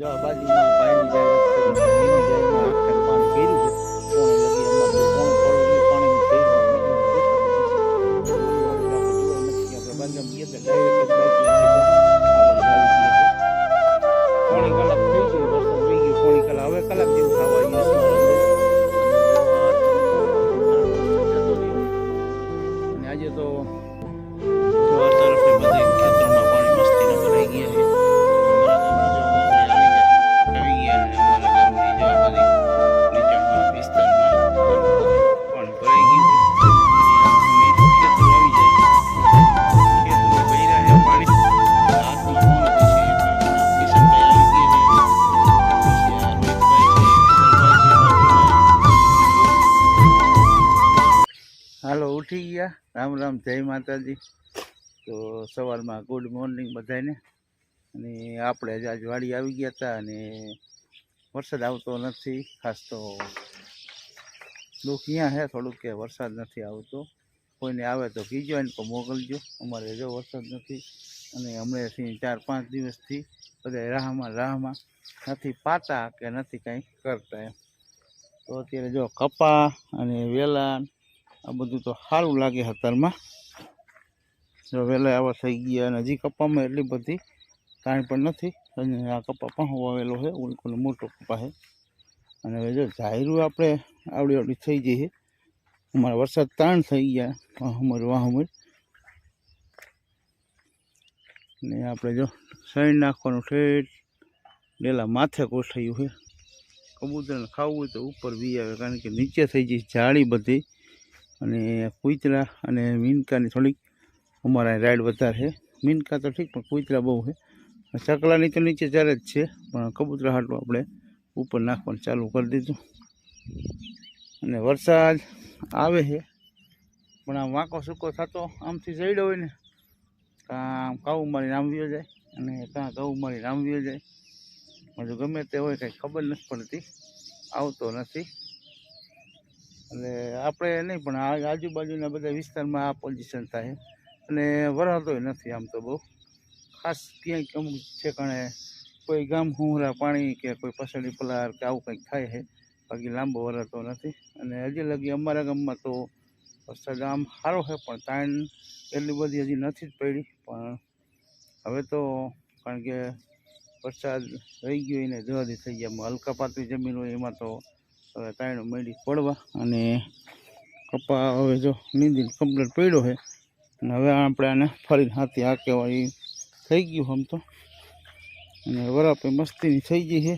જો આ બાજુમાં પાણીની જાય એની જાયમાં આખા પાણી કર્યું છે. કોણે લગી અમારે કોણ પડવું પાણીનું થઈ ગયું દેખાતું નથી. ઓલી વાળી આપણે જોવાય નથી. આપણે બાજુમાં ગયા હતા ડાયરેક્ટ જ બાઇક લઈને સીધા આ વાળી આવી ગયા છે. પોણી કલાક થઈ ગયો વરસાદ વહી ગયો. પોણી કલાક હવે કલાક જેવું થવા આવ્યું છે અંદાજે. અને જો આ તરફ વરસાદ જતો રહ્યો. અને આજે તો જો આ તરફ બધે ખેતરોમાં પાણી મસ્તીના ભરાઈ ગયા છે. હાલો ઉઠી ગયા. રામ રામ, જય માતાજી. તો સવારમાં ગુડ મોર્નિંગ બધાને. અને આપણે આજ વાડી આવી ગયા હતા અને વરસાદ આવતો નથી. ખાસ તો દુઃખ અહીંયા છે થોડુંક કે વરસાદ નથી આવતો. કોઈને આવે તો કીજો એને તો મોકલજો. અમારે જો વરસાદ નથી અને હમણાંથી 4-5 દિવસથી બધા રાહમાં નથી પાતા કે નથી કાંઈ કરતા એમ. તો અત્યારે જો કપા અને વેલા આ બધું તો સારું લાગે અત્યારમાં. જો વહેલા આવા થઈ ગયા અને હજી કપામાં એટલી બધી કાંઈ પણ નથી. અને આ કપા પણ વાવેલો છે, ઉલકોનો મોટો કપા છે. અને હવે જો ઝાયરું આપણે આવડી થઈ જઈએ. અમારા વરસાદ તાણ થઈ ગયા વાહમર. ને આપણે જો સૈણ નાખવાનું ઠેઠ ડેલા માથે કોઠાયું છે. કબૂતરને ખાવું હોય તો ઉપર વી આવે, કારણ કે નીચે થઈ જાય જાળી બધી. અને કૂતરા અને મીનકાની થોડીક અમારા રાઈડ વધારે છે. મીનકા તો ઠીક પણ કૂતરા બહુ છે. ચકલાની તો નીચે ચારે જ છે, પણ કબૂતરા હાટું આપણે ઉપર નાખવાનું ચાલુ કરી દીધું. અને વરસાદ આવે છે પણ આમ વાંકો સૂકો થતો આમથી જઈડો હોય ને, કાં કાવું મારીને આમ વ્યો જાય અને કાં કાવું મારીને આમ વ્યો જાય. હજુ ગમે તે હોય કંઈ ખબર નથી પડતી, આવતો નથી. એટલે આપણે નહીં પણ આજુબાજુના બધા વિસ્તારમાં આ પોઝિશન થાય. અને વરાતોય નથી આમ તો બહુ ખાસ. ક્યાંક અમુક ઠેકાણે કોઈ ગામ હુંહરા પાણી કે કોઈ પસડી પલાર કે આવું કંઈક થાય છે, બાકી લાંબો વરાતો નથી. અને હજી લગી અમારા ગામમાં તો વરસાદ આમ સારો છે, પણ તાણ એટલી બધી હજી નથી જ પડી. પણ હવે તો કારણ કે વરસાદ રહી ગયો એને જવાથી થઈ ગયા. હલકા પાતળી જમીન હોય એમાં તો હવે તાયણો મેળી પડવા. અને કપા હવે જો નીંદીને કમ્પ્લીટ પડ્યો છે. અને હવે આપણે આને ફરીને હાથી આ કહેવાય થઈ ગયું આમ તો. અને વરાપે મસ્તીની થઈ ગઈ છે.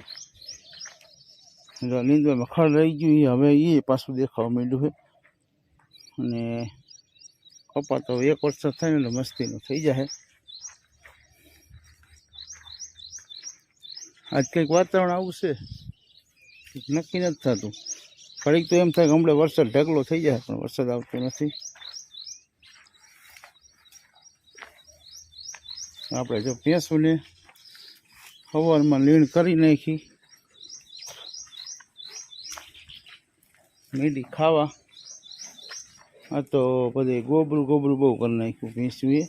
નીંદવામાં ખડ રહી ગયું હવે એ પાછું દેખાવા માંડ્યું છે. અને કપા તો એક વર્ષ થાય ને એટલે મસ્તીનું થઈ જાય. આજ કંઈક વાતાવરણ આવું છે નક્કી નથી થતું. ઘડીક તો એમ થાય કે હમણાં વરસાદ ઢગલો થઈ જાય, પણ વરસાદ આવતો નથી. આપણે જો ભેંસોને સવારમાં લીણ કરી નાખી, મીઠી ખાવા. આ તો બધે ગોબરું બહુ કરી નાખ્યું ભેંસુએ.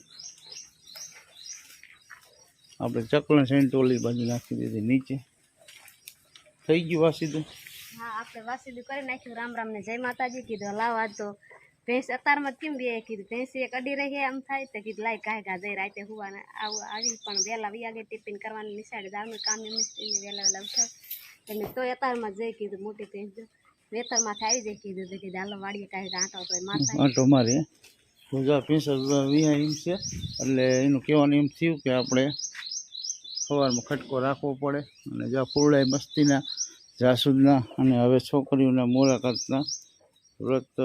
આપણે ચકલા સેન્ટોલી બાજુ નાખી દીધી નીચે. થઈ ગયું વાસીદું? હા, આપણે વાસીદું કરી નાખ્યું. રામ રામ ને જય માતાજી. કીધું લાવા તો ભેંસ અત્યારમાં કેમ બે કીધું ભેંસ એક અડી રહી એમ થાય તો કીધું લાઈ કાંઈ જઈ રાતે હુવાને આવી. પણ વહેલા વિયાગે ટિફિન કરવાની નિશાળે જવાનું કામ એમ વહેલા ઉઠાવ એટલે તોય અત્યારમાં જઈ કીધું મોટી ભેંસ જો વેતરમાંથી આવી જાય કીધું તો કીધું હાલો વાડીએ કાંઈ આંટો તો માથા આંટો મારે ભેંસ વિહા એમ છે. એટલે એનું કહેવાનું એમ થયું કે આપણે સવારમાં ખટકો રાખવો પડે. અને જ્યાં ફૂલડાઈ મસ્તીના જાસૂદના અને હવે છોકરીઓના મુલાકાતના વ્રત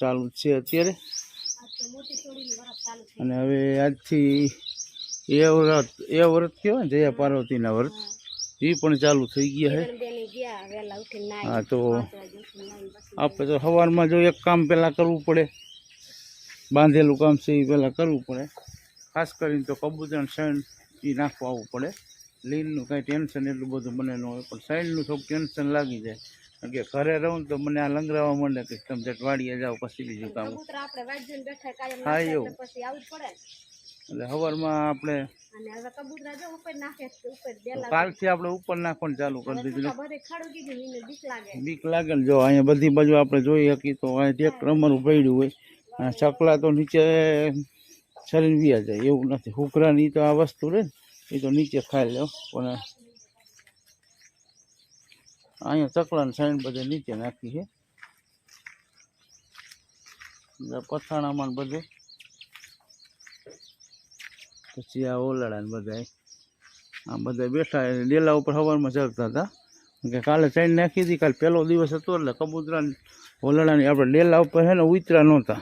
ચાલુ છે અત્યારે. અને હવે આજથી એ વ્રત કહેવાય જયા પાર્વતીના વ્રત એ પણ ચાલુ થઈ ગયા છે. હા, તો આપણે તો સવારમાં જો એક કામ પહેલાં કરવું પડે, બાંધેલું કામ છે એ પહેલાં કરવું પડે. ખાસ કરીને તો કબૂતર શણ એ નાખવા આવવું પડે. લીનનું કાંઈ ટેન્શન એટલું બધું મને ન હોય, પણ સાઈડનું થોડુંક ટેન્શન લાગી જાય. કારણ કે ઘરે રહું તો મને આ લંગરાવા માંડે કે તમે જટ વાડીએ જાઓ પછી બીજું કામ. હા એવું. એટલે સવારમાં આપણે અને હવે કબૂતરા જો ઉપર નાખે છે, ઉપર બેલા કાલથી આપણે ઉપર નાખવાનું ચાલુ કરી દીધું. બધે ખાડું કીધું એને બીક લાગે. બીક લાગે ને જો અહીંયા બધી બાજુ આપણે જોઈ શકીએ તો અહીંયા એક રમવાનું પડ્યું હોય અને ચકલા તો નીચે શરીર વ્યા જાય એવું નથી. હુકરાની તો આ વસ્તુ રહે ને એ તો નીચે ખાઈ લો, પણ અહીંયા ચકલાને સાઈડ બધે નીચે નાખી છે. પથાણામાં ને બધે પછી આ ઓલાડા ને બધા આ બધા બેઠા ડેલા ઉપર સવારમાં ચડતા હતા કે કાલે ચઈને નાખી હતી. કાલે પહેલો દિવસ હતો એટલે કબૂતરા ઓલાડાની આપણે ડેલા ઉપર છે ને ઉતરા નહોતા,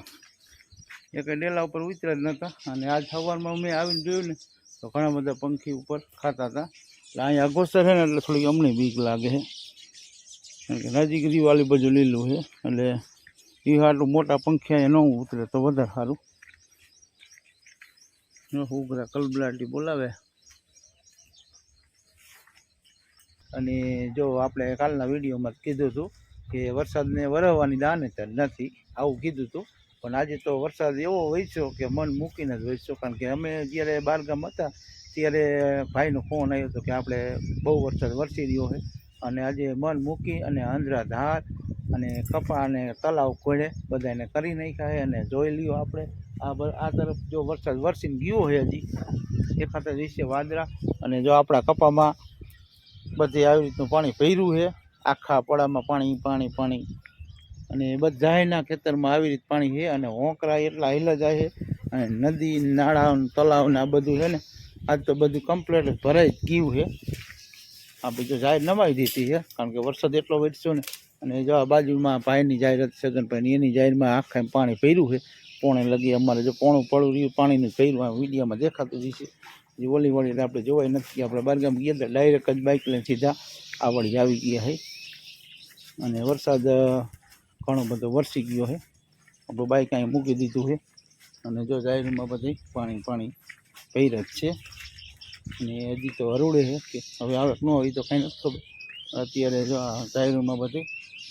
એક ડેલા ઉપર ઉતરા જ નહોતા. અને આજ સવારમાં મેં આવીને જોયું ને તો ઘણા બધા પંખી ઉપર ખાતા હતા. એટલે અહીંયા અગોસ્તર છે ને એટલે થોડી અમને બીક લાગે છે, કારણ કે નજીક દિવાળી બાજુ લીલું છે એટલે એ આટલું મોટા પંખી અહીંયા ન ઉતરે તો વધારે સારું. ઉગરા કલબલાટી બોલાવે. અને જો આપણે કાલના વિડીયોમાં કીધું હતું કે વરસાદને વરસવાની દાન નથી આવું કીધું હતું, પણ આજે તો વરસાદ એવો વરસ્યો કે મન મૂકીને જ વરસ્યો. કારણ કે અમે જ્યારે બહારગામ હતા ત્યારે ભાઈનો ફોન આવ્યો હતો કે આપણે બહુ વરસાદ વરસી રહ્યો છે અને આજે મન મૂકી અને અંધરા ધાર અને કપા અને તલાવ ખોળે બધાને કરી નાખ્યા છે. અને જોઈ લ્યો આપણે આ તરફ જો વરસાદ વરસીને ગયો છે હજી દેખાતા જઈશે વાદળા. અને જો આપણા કપામાં બધે આવી રીતનું પાણી ભર્યું છે, આખા પડામાં પાણી પાણી પાણી. અને બધાના ખેતરમાં આવી રીતે પાણી છે અને હોંકરા એટલા હિલા જાય છે. અને નદી નાળા તલાવ ને આ બધું છે ને આજ તો બધું કમ્પ્લીટ ભરાઈ જ ગયું છે. આપણે જો જાહેર નમાવી દીધી છે કારણ કે વરસાદ એટલો વરસ્યો ને. અને જો આ બાજુમાં ભાઈની જાહેરાત સગનભાઈની એની જાહેરમાં આખા પાણી ભર્યું છે પોણે લગી. અમારે જો પોણું પડું રહ્યું પાણીનું ભર્યું આ વિડીયોમાં દેખાતું જ છે. જે ઓલી વળી એટલે આપણે જોવાય નથી. આપણે બારગામ ગયા હતા ડાયરેક્ટ જ બાઇક લઈને સીધા આ વળી આવી ગયા છે. અને વરસાદ ઘણો બધો વરસી ગયો છે. આપણું બાઇક અહીં મૂકી દીધું છે અને જો જાહેરમાં બધી પાણી પાણી ભર્યા જ છે. અને હજી તો હરુડે છે કે હવે આવે ન હોય તો કાંઈ નથી ખબર. અત્યારે જો આ જાહેરમાં બધી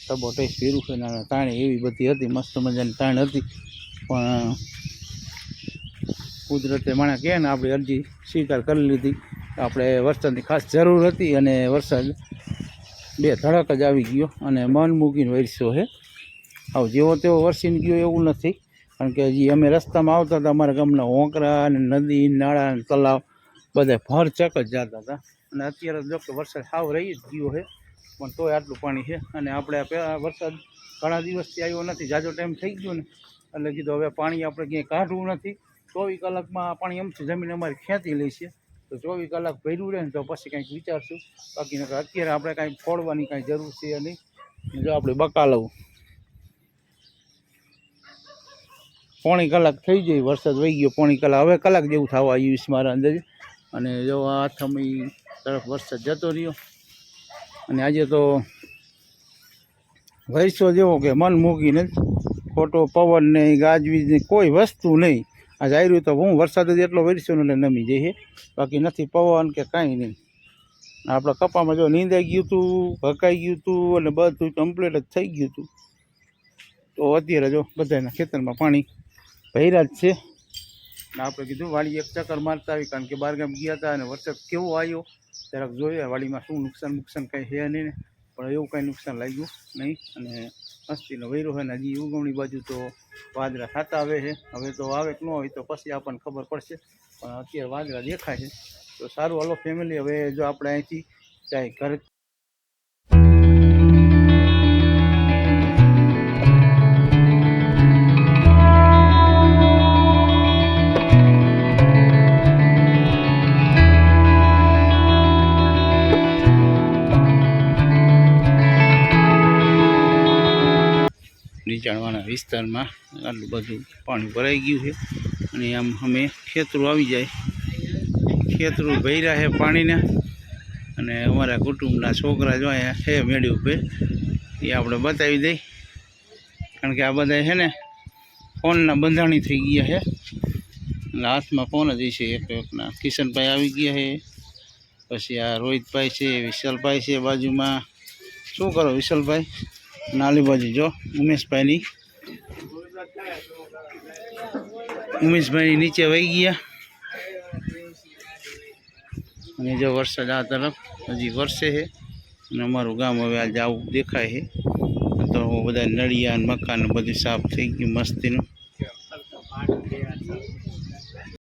ટબો ટેસ્ટ ભર્યું છે ને તાણી એવી બધી હતી, મસ્ત મજાની તાણ હતી. પણ કુદરતે માણે કહે ને આપણે અરજી સ્વીકાર કરી લીધી. આપણે વરસાદની ખાસ જરૂર હતી અને વરસાદ બે ધડક જ આવી ગયો અને મન મૂકીને વરસ્યો છે. આવ જેવો તેવો વરસીને ગયો એવું નથી, કારણ કે હજી અમે રસ્તામાં આવતા હતા અમારા ગામના હોંકરા અને નદી નાળા અને તલાવ બધા ભરચક જ જતા હતા. અને અત્યારે જો કે વરસાદ સાવ રહી જ ગયો છે પણ તોય આટલું પાણી છે. અને આપણે વરસાદ ઘણા દિવસથી આવ્યો નથી, જાજો ટાઈમ થઈ ગયો ને એટલે કીધું હવે પાણી આપણે ક્યાંય કાઢવું નથી. 24 કલાકમાં પાણી એમથી જમીન અમારી ખેંચી લઈશે તો 24 કલાક ભર્યું રહે ને તો પછી કંઈક વિચારશું. બાકી અત્યારે આપણે કાંઈ ફોડવાની કાંઈ જરૂર છે નહીં. જો આપણે બકાલવું પોણી કલાક થઈ જાય વરસાદ વહી ગયો, પોણી કલાક હવે કલાક જેવું થવા આવ્યું છે મારા અંદાજે. અને જો આ થમી તરફ વરસાદ જતો રહ્યો. અને આજે તો વરસો જેવો કે મન મૂકીને ખોટો પવન નહીં ગાજવીજ નહીં કોઈ વસ્તુ નહીં. આ જાયરું તો હું વરસાદ જ એટલો વરસ્યો ને એટલે નમી જાય છે, બાકી નથી પવન કે કાંઈ નહીં. આપણા કપામાં જો નીંદાઈ ગયું હતું, ભકાઈ ગયું હતું અને બધું કમ્પ્લીટ જ થઈ ગયું હતું. તો અત્યારે જો બધાના ખેતરમાં પાણી ભર્યા જ છે. ને આપણે કીધું વાડી એક ચક્કર મારતા આવી, કારણ કે બહારગામ ગયા હતા અને વરસાદ કેવો આવ્યો જરાક જોઈએ વાડીમાં શું નુકસાન કાંઈ છે નહીં ને. પણ એવું કાંઈ નુકસાન લાગ્યું નહીં અને મસ્તીનો વૈરો છે ને હજી ઉગવણી બાજુ તો વાદળા થતા આવે છે. હવે તો આવે કે ન હોય તો પછી આપણને ખબર પડશે, પણ અત્યારે વાદળા દેખાય છે. તો સારું હાલો ફેમિલી, હવે જો આપણે અહીંથી જાય ઘરે. નીચાણવાળા વિસ્તારમાં આટલું બધું પાણી ભરાઈ ગયું છે. અને આમ અમે ખેતરો આવી જાય, ખેતરો ભર્યા છે પાણીના. અને અમારા કુટુંબના છોકરા જો અહીંયા છે મેળી ઉપર એ આપણે બતાવી દઈ, કારણ કે આ બધા છે ને ફોનના બંધાણી થઈ ગયા છે એટલે હાથમાં ફોન જ છે. એકના કિશનભાઈ આવી ગયા છે, પછી આ રોહિતભાઈ છે, વિશાલભાઈ છે બાજુમાં. શું કરો વિશાલભાઈ? નાલી બાજુ જો ઉમેશભાઈની નીચે વહી ગયા અને જો વરસાદ આ તરફ હજી વરસે છે અને અમારું ગામ હવે આજે આવું દેખાય છે. તો બધા નળિયા અને મકાન બધું સાફ થઈ ગયું મસ્તીનું.